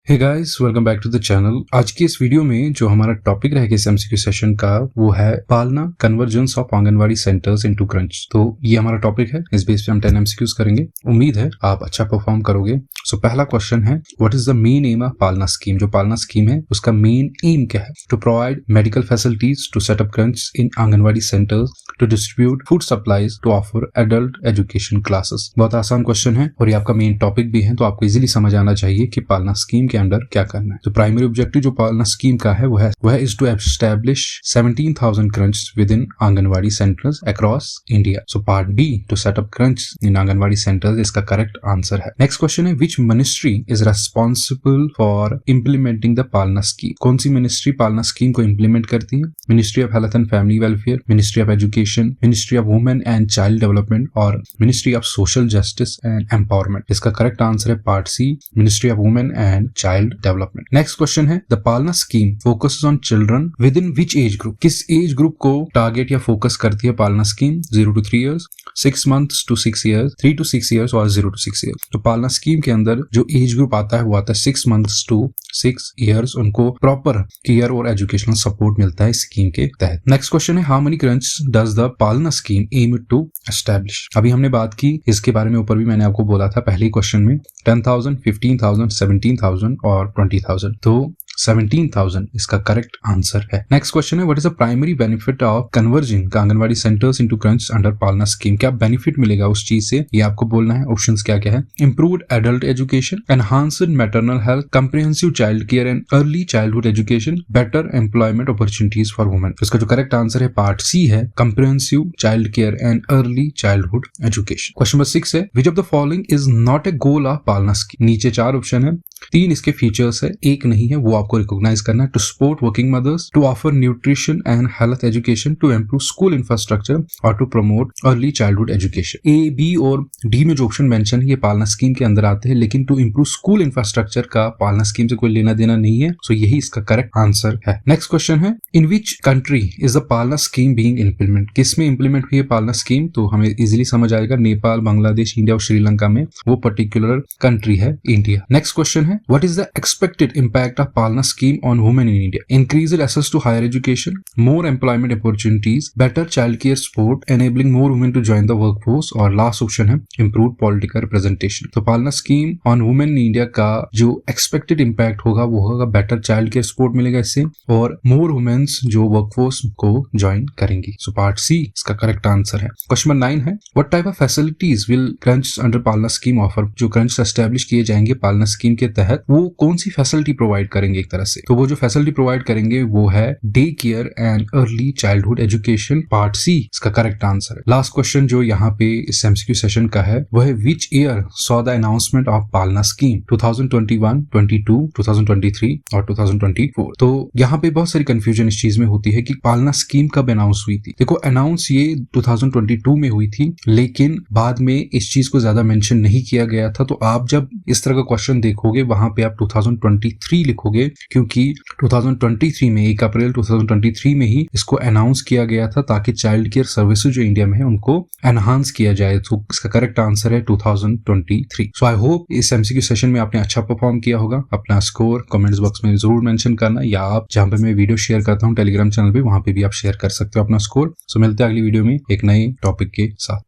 Hey guys, welcome back to the channel. आज की इस वीडियो में जो हमारा टॉपिक रहेगा इस एमसीक्यू सेशन का वो है पालना convergence of anganwadi centres into crunch. तो ये हमारा टॉपिक है, इस बेस पे हम 10 एमसीक्यूज करेंगे। उम्मीद है आप अच्छा परफॉर्म करोगे। सो पहला क्वेश्चन है, what is the main aim of Palna scheme. जो पालना स्कीम है उसका मेन एम क्या है? To provide medical facilities, to set up creche in anganwadi centres, to distribute food supplies, to offer adult education classes. बहुत आसान क्वेश्चन है और ये आपका मेन टॉपिक भी है, तो आपको इजीली समझ आना चाहिए कि पालना स्कीम के अंडर क्या करना है। तो प्राइमरी ऑब्जेक्टिव जो पालना स्कीम का है वह is to establish 17,000 creche within anganwadi centres across India. So part B, to set up creche in anganwadi centres, इसका करेक्ट आंसर है। नेक्स्ट क्वेश्चन है, which ministry is responsible for implementing the Palna scheme. कौन सी ministry Palna scheme को implement करती है? Ministry of health and family welfare, ministry of education, ministry of women and child development और ministry of social justice and empowerment. इसका correct answer है part C, ministry of women and child development. Next question है, the Palna scheme focuses on children within which age group. किस age group को target या focus करती है Palna scheme? 0 to 3 years, 6 months to 6 years, 3 to 6 years और 0 to 6 years। तो पालना scheme के अंदर जो एज ग्रुप आता है वो आता है 6 months to 6 years। उनको प्रॉपर केयर और एजुकेशनल सपोर्ट मिलता है स्कीम के तहत। नेक्स्ट क्वेश्चन है, how many crunch does the Palna scheme M to establish. अभी हमने बात की इसके बारे में, ऊपर भी मैंने आपको बोला था पहले क्वेश्चन में, 10,000, 15,000, 17,000 और 20,000। तो 17,000 इसका करेक्ट आंसर है। नेक्स्ट क्वेश्चन है, what is the primary benefit of converging anganwadi centres into crunch under पालना स्कीम। क्या बेनिफिट मिलेगा उस चीज से, ये आपको बोलना है। ऑप्शंस क्या क्या है? Improved adult education, enhanced maternal health, comprehensive child care and early childhood education, better employment opportunities for women. इसका जो करेक्ट आंसर है पार्ट सी है, comprehensive child care and early childhood education. Question number 6 है, which of the following is not a goal of Palna scheme. नीचे 4 option है, 3 इसके features है, एक नहीं है, वो आपको रिकॉग्नाइज करना है। To support working mothers, to offer nutrition and health education, to improve school infrastructure और to promote early childhood education. A, B और डी में जो ऑप्शन मेंशन है ये पालना स्कीम के अंदर आते हैं, लेकिन टू इम्प्रूव स्कूल इंफ्रास्ट्रक्चर का पालना स्कीम से कोई लेना देना नहीं है। सो यही इसका करेक्ट आंसर है। नेक्स्ट क्वेश्चन है, इन which country is the Palna scheme being implement. किसमें इम्प्लीमेंट हुई है पालना स्कीम? तो हमें इजिली समझ आएगा, नेपाल, बांग्लादेश, इंडिया और श्रीलंका में। वो पर्टिकुलर कंट्री है इंडिया। नेक्स्ट क्वेश्चन है, what is the expected impact of Palna scheme on women in India? Increased access to higher education, more employment opportunities, better childcare support, enabling more women to join the workforce और last option है improved political representation। तो पालना scheme on women in India का जो expected impact होगा वो होगा better childcare support मिलेगा इससे और more women जो workforce को join करेंगी। So part C इसका correct answer है। Question number 9 है, what type of facilities will crunch under पालना स्कीम offer? जो crunch establish किए जाएंगे पालना स्कीम के तहत वो कौन सी फैसिलिटी प्रोवाइड करेंगे? एक तरह से तो वो जो फैसिलिटी प्रोवाइड करेंगे वो है day care and early childhood education. Part C इसका करेक्ट आंसर है। लास्ट क्वेश्चन जो यहाँ पे इस एमसीक्यू सेशन का है वो है, which year saw the announcement of Palna scheme? 2021, 22, 2023 और 2024। तो यहाँ पे बहुत सारी कंफ्यूजन इस चीज में होती है कि पालना स्कीम कब अनाउंस हुई थी। देखो, अनाउंस ये 2022 में हुई थी, लेकिन बाद में इस चीज को ज्यादा मेंशन नहीं किया गया था। तो आप जब इस तरह का क्वेश्चन देखोगे वहां पे आप 2023 लिखोगे, क्योंकि 2023 में 1 अप्रैल 2023 में ही इसको अनाउंस किया गया था ताकि चाइल्ड केयर सर्विसेज जो इंडिया में है उनको एनहांस किया जाए। तो इसका करेक्ट आंसर है 2023। सो आई होप इस एमसीक्यू सेशन में आपने अच्छा परफॉर्म किया होगा। अपना स्कोर कमेंट्स बॉक्स में जरूर मेंशन करना, या आप जहां पे मैं वीडियो शेयर करता हूँ टेलीग्राम चैनल पे, वहां पे भी आप शेयर कर सकते हो अपना स्कोर। सो मिलते हैं अगली वीडियो में एक नए टॉपिक के साथ।